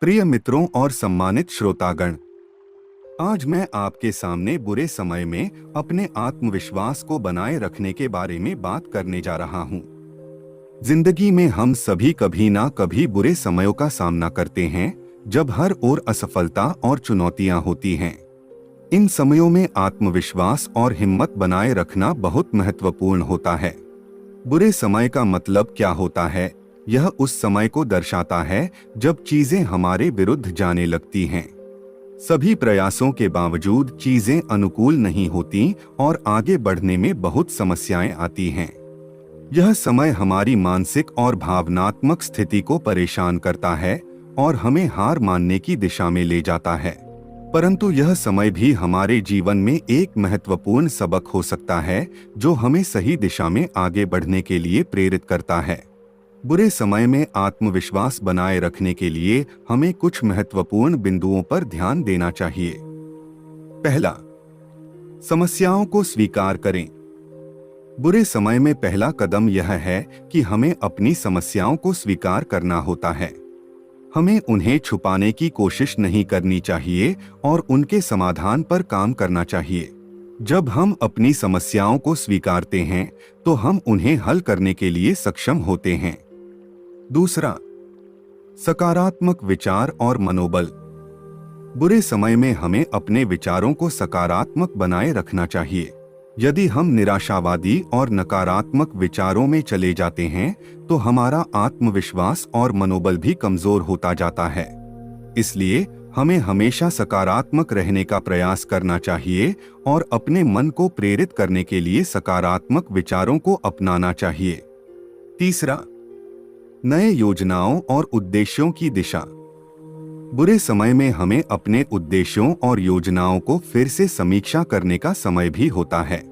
प्रिय मित्रों और सम्मानित श्रोतागण, आज मैं आपके सामने बुरे समय में अपने आत्मविश्वास को बनाए रखने के बारे में बात करने जा रहा हूं। जिंदगी में हम सभी कभी ना कभी बुरे समयों का सामना करते हैं, जब हर ओर असफलता और चुनौतियां होती हैं। इन समयों में आत्मविश्वास और हिम्मत बनाए रखना बहुत महत्वपूर्ण होता है। बुरे समय का मतलब क्या होता है? यह उस समय को दर्शाता है जब चीजें हमारे विरुद्ध जाने लगती हैं। सभी प्रयासों के बावजूद चीजें अनुकूल नहीं होती और आगे बढ़ने में बहुत समस्याएं आती हैं। यह समय हमारी मानसिक और भावनात्मक स्थिति को परेशान करता है और हमें हार मानने की दिशा में ले जाता है। परंतु यह समय भी हमारे जीवन में एक महत्वपूर्ण सबक हो सकता है, जो हमें सही दिशा में आगे बढ़ने के लिए प्रेरित करता है। बुरे समय में आत्मविश्वास बनाए रखने के लिए हमें कुछ महत्वपूर्ण बिंदुओं पर ध्यान देना चाहिए। पहला, समस्याओं को स्वीकार करें। बुरे समय में पहला कदम यह है कि हमें अपनी समस्याओं को स्वीकार करना होता है। हमें उन्हें छुपाने की कोशिश नहीं करनी चाहिए और उनके समाधान पर काम करना चाहिए। जब हम अपनी समस्याओं को स्वीकारते हैं, तो हम उन्हें हल करने के लिए सक्षम होते हैं। दूसरा, सकारात्मक विचार और मनोबल। बुरे समय में हमें अपने विचारों को सकारात्मक बनाए रखना चाहिए। यदि हम निराशावादी और नकारात्मक विचारों में चले जाते हैं, तो हमारा आत्मविश्वास और मनोबल भी कमजोर होता जाता है। इसलिए हमें हमेशा सकारात्मक रहने का प्रयास करना चाहिए और अपने मन को प्रेरित करने के लिए सकारात्मक विचारों को अपनाना चाहिए। तीसरा, नए योजनाओं और उद्देश्यों की दिशा। बुरे समय में हमें अपने उद्देश्यों और योजनाओं को फिर से समीक्षा करने का समय भी होता है।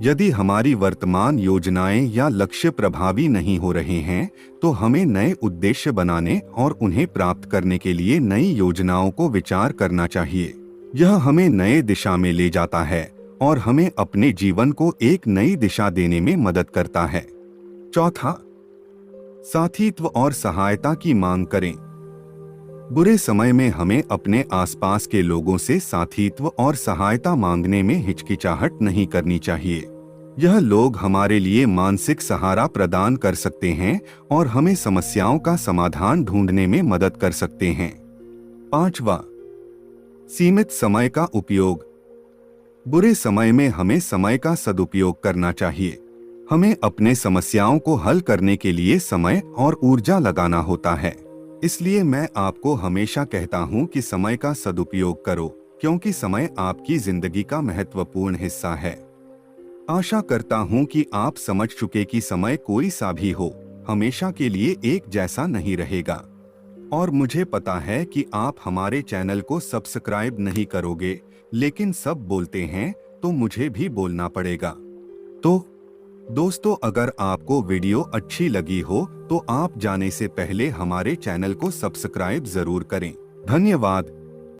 यदि हमारी वर्तमान योजनाएं या लक्ष्य प्रभावी नहीं हो रहे हैं, तो हमें नए उद्देश्य बनाने और उन्हें प्राप्त करने के लिए नई योजनाओं को विचार करना चाहिए। यह हमें नए दिशा में ले जाता है और हमें अपने जीवन को एक नई दिशा देने में मदद करता है। चौथा, साथीत्व और सहायता की मांग करें। बुरे समय में हमें अपने आसपास के लोगों से साथीत्व और सहायता मांगने में हिचकिचाहट नहीं करनी चाहिए। यह लोग हमारे लिए मानसिक सहारा प्रदान कर सकते हैं और हमें समस्याओं का समाधान ढूंढने में मदद कर सकते हैं। पांचवा, सीमित समय का उपयोग। बुरे समय में हमें समय का सदुपयोग करना चाहिए। हमें अपने समस्याओं को हल करने के लिए समय और ऊर्जा लगाना होता है। इसलिए मैं आपको हमेशा कहता हूं कि समय का सदुपयोग करो, क्योंकि समय आपकी जिंदगी का महत्वपूर्ण हिस्सा है। आशा करता हूं कि आप समझ चुके कि समय कोई सा भी हो, हमेशा के लिए एक जैसा नहीं रहेगा। और मुझे पता है कि आप हमारे चैनल को सब्सक्राइब नहीं करोगे, लेकिन सब बोलते हैं तो मुझे भी बोलना पड़ेगा। तो दोस्तों, अगर आपको वीडियो अच्छी लगी हो तो आप जाने से पहले हमारे चैनल को सब्सक्राइब जरूर करें। धन्यवाद।